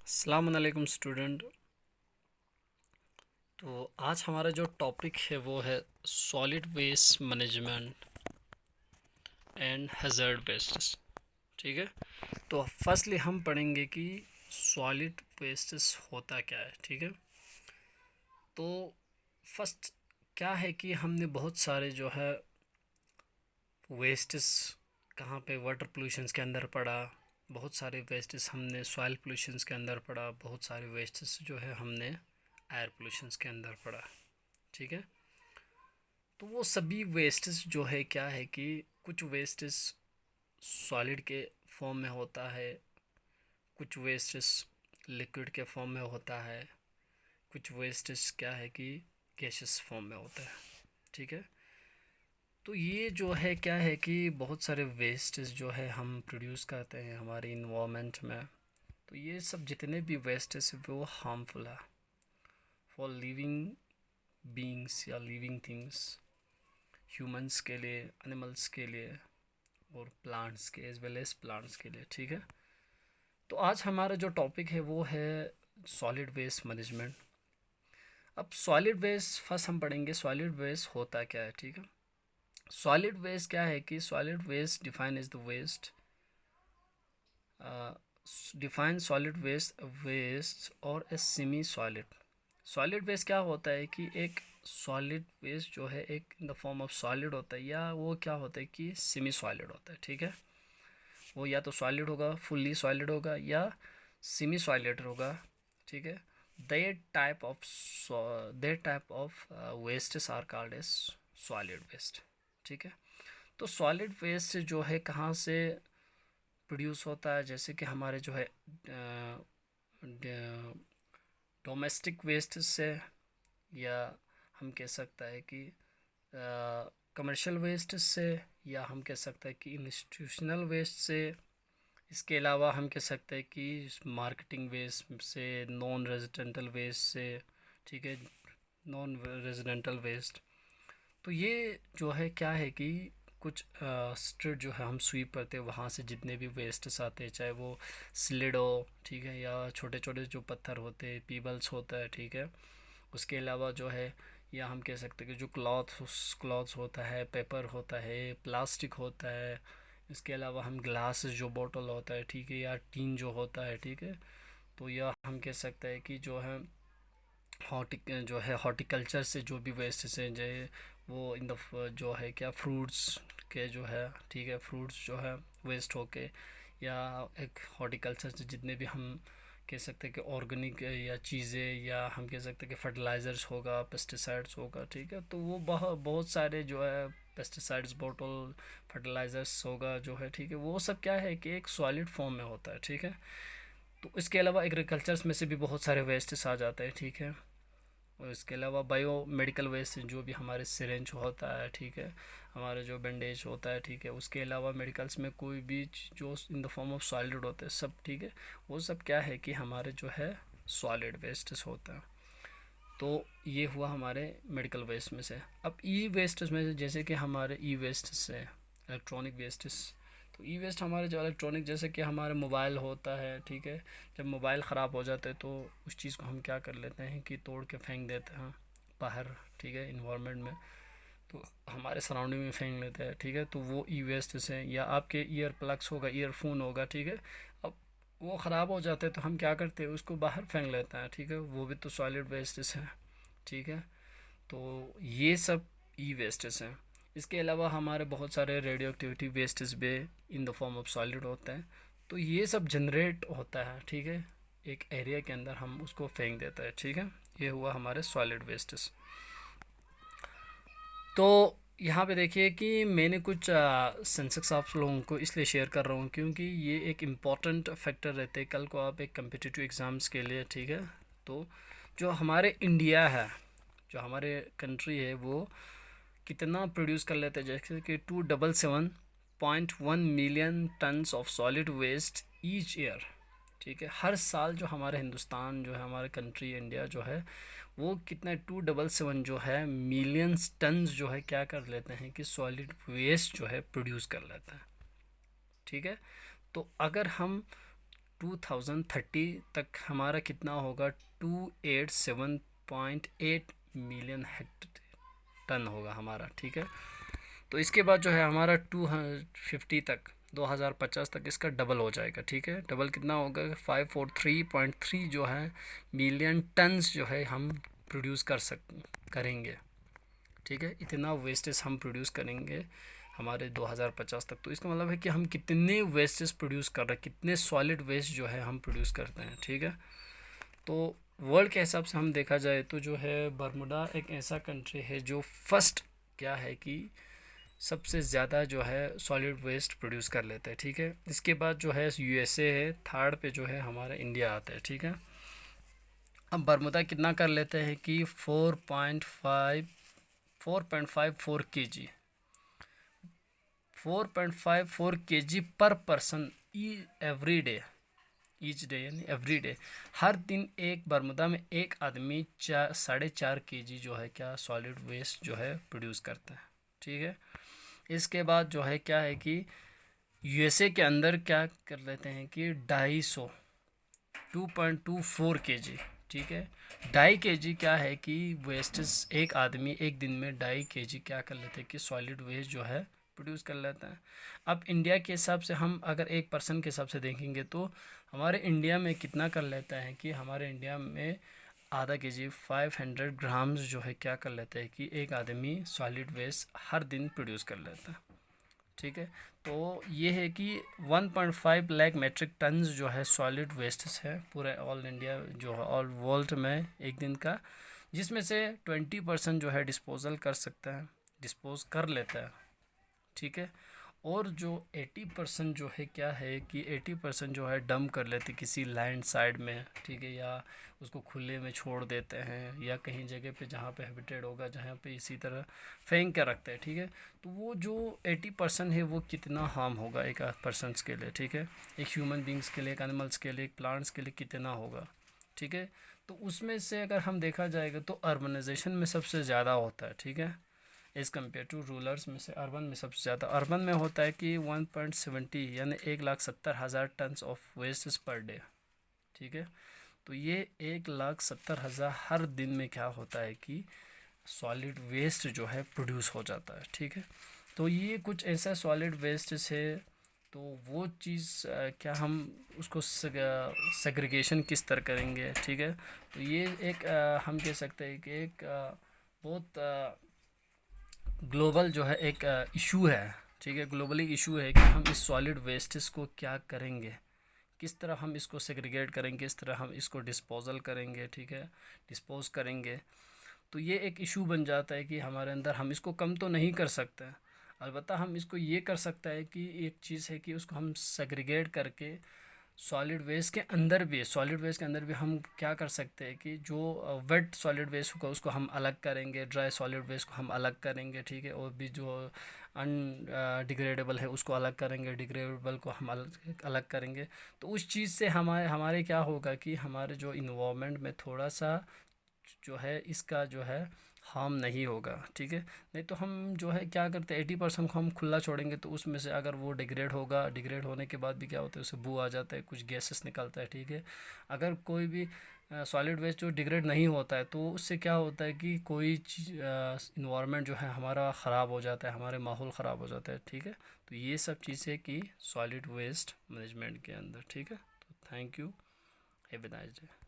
अस्सलाम वालेकुम स्टूडेंट। तो आज हमारा जो टॉपिक है वो है solid waste management and hazard wastes. ठीक है। तो फर्स्टली हम पढ़ेंगे कि सॉलिड वेस्ट्स होता क्या है। ठीक है। तो फर्स्ट क्या है कि हमने बहुत सारे जो है वेस्ट्स कहाँ पे वाटर पोल्यूशंस के अंदर पढ़ा, बहुत सारे वेस्ट्स हमने सॉइल पोल्यूशंस के अंदर पढ़ा, बहुत सारे वेस्ट्स जो है हमने एयर पोल्यूशंस के अंदर पढ़ा। ठीक है। तो वो सभी वेस्ट्स जो है क्या है कि कुछ वेस्ट्स सॉलिड के फॉर्म में होता है, कुछ वेस्ट्स लिक्विड के फॉर्म में होता है, कुछ वेस्ट्स क्या है कि गैसेस फॉर्म में होता है। ठीक है। तो ये जो है क्या है कि बहुत सारे वेस्ट्स जो है हम प्रोड्यूस करते हैं हमारे इन्वामेंट में। तो ये सब जितने भी वेस्ट्स वो हार्मफुल है फॉर लिविंग बीइंग्स या लिविंग थिंग्स, ह्यूमंस के लिए, एनिमल्स के लिए और प्लांट्स के एज वेल एज प्लांट्स के लिए। ठीक है। तो आज हमारा जो टॉपिक है वो है सॉलिड वेस्ट मैनेजमेंट। अब सॉलिड वेस्ट फर्स्ट हम पढ़ेंगे सॉलिड वेस्ट होता क्या है। ठीक है। सॉलिड वेस्ट क्या है कि solid waste define is the waste, define solid waste waste और a semi solid. Solid waste क्या होता है कि एक सॉलिड वेस्ट जो है एक in the form of solid होता है, या वो क्या होता है कि सेमी सॉलिड होता है। ठीक है। वो या तो सॉलिड होगा, फुल्ली सॉलिड होगा, या सेमी सॉलिड होगा। ठीक है। There type of wastes are called as solid waste. ठीक है। तो सॉलिड वेस्ट जो है कहाँ से प्रोड्यूस होता है, जैसे कि हमारे जो है डोमेस्टिक वेस्ट से, या हम कह सकता है कि कमर्शियल वेस्ट से, या हम कह सकते हैं कि इंस्टीट्यूशनल वेस्ट से। इसके अलावा हम कह सकते हैं कि मार्केटिंग वेस्ट से, नॉन रेजिडेंटल वेस्ट से। ठीक है। Non residential waste. तो ये जो है क्या है कि कुछ स्ट्रीट जो है हम स्वीप करते हैं, वहाँ से जितने भी वेस्ट्स आते हैं, चाहे वो स्लिड हो, ठीक है, या छोटे छोटे जो पत्थर होते हैं, पीबल्स होता है। ठीक है। उसके अलावा जो है, या हम कह सकते हैं कि जो क्लॉथ्स होता है, पेपर होता है, प्लास्टिक होता है। इसके अलावा हम ग्लास जो बोतल होता है, ठीक है, या टीन जो होता है। ठीक है। तो यह हम कह सकते हैं कि जो है हॉर्टिकल्चर से जो भी वेस्ट हैं जो वो इन द जो है क्या फ्रूट्स के जो है, ठीक है, फ्रूट्स जो है वेस्ट होके, या एक हॉर्टिकल्चर से जितने भी हम कह सकते हैं कि ऑर्गेनिक या चीज़ें, या हम कह सकते हैं कि फर्टिलाइज़र्स होगा, पेस्टिसाइड्स होगा। ठीक है। तो वो बहुत बहुत सारे जो है पेस्टिसाइड्स बोतल, फर्टिलाइज़र्स होगा जो है, ठीक है, वो सब क्या है कि एक सॉलिड फॉर्म में होता है। ठीक है। तो इसके अलावा एग्रीकल्चर्स में से भी बहुत सारे वेस्ट्स आ जाते हैं। ठीक है। और इसके अलावा बायो मेडिकल वेस्ट जो भी हमारे सिरेंज होता है, ठीक है, हमारे जो बैंडेज होता है, ठीक है, उसके अलावा मेडिकल्स में कोई भी जो in the form of solid होते हैं सब, ठीक है, वो सब क्या है कि हमारे जो है सॉलिड वेस्ट होता है। तो ये हुआ हमारे मेडिकल वेस्ट में से। अब ई वेस्ट में से, जैसे कि हमारे ई वेस्ट से इलेक्ट्रॉनिक वेस्ट। तो ई वेस्ट हमारे जो इलेक्ट्रॉनिक, जैसे कि हमारे मोबाइल होता है, ठीक है, जब मोबाइल ख़राब हो जाता है तो उस चीज़ को हम क्या कर लेते हैं कि तोड़ के फेंक देते हैं बाहर, ठीक है, इन्वायरमेंट में, तो हमारे सराउंडिंग में फेंक लेते हैं। ठीक है। तो वो ई वेस्ट से, या आपके ईयर प्लग्स होगा, ईयरफोन होगा, ठीक है, अब वो ख़राब हो जाते हैं तो हम क्या करते हैं उसको बाहर फेंक लेते हैं। ठीक है। वो भी तो सॉलिड वेस्ट है। ठीक है। तो ये सब ई वेस्टेस हैं। इसके अलावा हमारे बहुत सारे रेडियो एक्टिविटी वेस्टेस भी in the form of solid होते हैं। तो ये सब जनरेट होता है, ठीक है, एक एरिया के अंदर हम उसको फेंक देता है। ठीक है। ये हुआ हमारे सॉलिड वेस्टेस। तो यहाँ पे देखिए कि मैंने कुछ सेंसेक्स आप लोगों को इसलिए शेयर कर रहा हूँ क्योंकि ये एक इम्पॉर्टेंट फैक्टर रहते हैं कल को आप एक कम्पिटिटिव एग्ज़ाम्स के लिए। ठीक है। तो जो हमारे इंडिया है, जो हमारे कंट्री है, वो कितना प्रोड्यूस कर लेते हैं, जैसे कि 277.1 million tons of solid waste each year. ठीक है। हर साल जो हमारे हिंदुस्तान जो है, हमारे कंट्री इंडिया जो है, वो कितना 277 जो है मिलियंस टन्स जो है क्या कर लेते हैं कि सॉलिड वेस्ट जो है प्रोड्यूस कर लेते हैं। ठीक है। तो अगर हम 2030 तक हमारा कितना होगा, 287.8 मिलियन हेक्टेयर टन होगा हमारा, ठीक है। तो इसके बाद जो है हमारा 250 तक 2050 तक इसका डबल हो जाएगा, ठीक है। डबल कितना होगा, 543.3 जो है मिलियन टन्स जो है हम प्रोड्यूस करेंगे, ठीक है। इतना वेस्टेज हम प्रोड्यूस करेंगे हमारे 2050 तक। तो इसका मतलब है कि हम कितने वेस्टेज प्रोड्यूस कर रहे हैं, कितने सॉलिड वेस्ट जो है हम प्रोड्यूस करते हैं, ठीक है। तो वर्ल्ड के हिसाब से हम देखा जाए तो जो है बरमुडा एक ऐसा कंट्री है जो फर्स्ट क्या है कि सबसे ज़्यादा जो है सॉलिड वेस्ट प्रोड्यूस कर लेते हैं, ठीक है। इसके बाद जो है यूएसए है, थर्ड पे जो है हमारा इंडिया आता है, ठीक है। अब बरमुदा कितना कर लेते हैं कि 4.54 kg 4.54 kg पर person every day, each day यानी एवरी डे, हर दिन एक बरमुदा में एक आदमी 4.5 kg जो है क्या सॉलिड वेस्ट जो है प्रोड्यूस करता है, ठीक है। इसके बाद जो है क्या है कि यूएसए के अंदर क्या कर लेते हैं कि 2.24 kg, ठीक है। 2.5 kg क्या है कि वेस्टेज एक आदमी एक दिन में 2.5 kg क्या कर लेते हैं कि सॉलिड वेस्ट जो है प्रोड्यूस कर लेता है। अब इंडिया के हिसाब से हम अगर एक पर्सन के हिसाब से देखेंगे तो हमारे इंडिया में कितना कर लेता है कि हमारे इंडिया में आधा kg 500 ग्राम्स जो है क्या कर लेते हैं कि एक आदमी सॉलिड वेस्ट हर दिन प्रोड्यूस कर लेता है, ठीक है। तो ये है कि 1.5 लाख मेट्रिक टन्स जो है सॉलिड वेस्ट है पूरे ऑल इंडिया जो है ऑल वर्ल्ड में एक दिन का, जिसमें से 20% जो है डिस्पोजल डिस्पोज कर लेता है, ठीक है। और जो 80% जो है क्या है कि 80% जो है डंप कर लेते किसी लैंड साइड में, ठीक है, या उसको खुले में छोड़ देते हैं या कहीं जगह पे जहाँ पे हैबिटेड होगा जहाँ पे इसी तरह फेंक के रखते हैं, ठीक है। तो वो जो 80% है वो कितना हार्म होगा एक पर्सनस के लिए, ठीक है, एक ह्यूमन बींग्स के लिए, एक एनिमल्स के लिए, एक प्लांट्स के लिए कितना होगा, ठीक है। तो उसमें से अगर हम देखा जाएगा तो अर्बनाइजेशन में सबसे ज़्यादा होता है, ठीक है, एज़ कम्पेयर टू रूरल्स में से अर्बन में सबसे ज़्यादा। अर्बन में होता है कि 1.70 यानी 1,70,000 tons of waste per day, ठीक है। तो ये 1,70,000 हर दिन में क्या होता है कि सॉलिड वेस्ट जो है प्रोड्यूस हो जाता है, ठीक है। तो ये कुछ ऐसा सॉलिड वेस्ट है। तो वो चीज़ क्या हम उसको सेग्रीगेशन किस तरह करेंगे, ठीक है। तो ये एक हम कह सकते हैं कि एक बहुत ग्लोबल जो है एक इशू है, ठीक है, ग्लोबली इशू है कि हम इस सॉलिड वेस्टेज को क्या करेंगे, किस तरह हम इसको सेग्रीगेट करेंगे, किस तरह हम इसको डिस्पोजल करेंगे, ठीक है, डिस्पोज करेंगे। तो ये एक इशू बन जाता है कि हमारे अंदर हम इसको कम तो नहीं कर सकते, अलबत्ता हम इसको ये कर सकता है कि एक चीज़ है कि उसको हम सेग्रीगेट करके सॉलिड वेस्ट के अंदर भी हम क्या कर सकते हैं कि जो वेट सॉलिड वेस्ट होगा उसको हम अलग करेंगे, ड्राई सॉलिड वेस्ट को हम अलग करेंगे, ठीक है। और भी जो डिग्रेडेबल है उसको अलग करेंगे, डिग्रेडेबल को हम अलग करेंगे। तो उस चीज़ से हमारे क्या होगा कि हमारे जो इन्वायरमेंट में थोड़ा सा जो है इसका जो है हार्म नहीं होगा, ठीक है। नहीं तो हम जो है क्या करते हैं 80% को हम खुला छोड़ेंगे तो उसमें से अगर वो डिग्रेड होगा, डिग्रेड होने के बाद भी क्या होता है उससे बू आ जाता है, कुछ गैसेस निकलता है, ठीक है। अगर कोई भी सॉलिड वेस्ट जो डिग्रेड नहीं होता है तो उससे क्या होता है कि कोई इन्वायरमेंट जो है हमारा ख़राब हो जाता है, हमारे माहौल ख़राब हो जाता है, ठीक है। तो ये सब चीज़ें कि सॉलिड वेस्ट मैनेजमेंट के अंदर, ठीक है। तो thank you, have a nice day.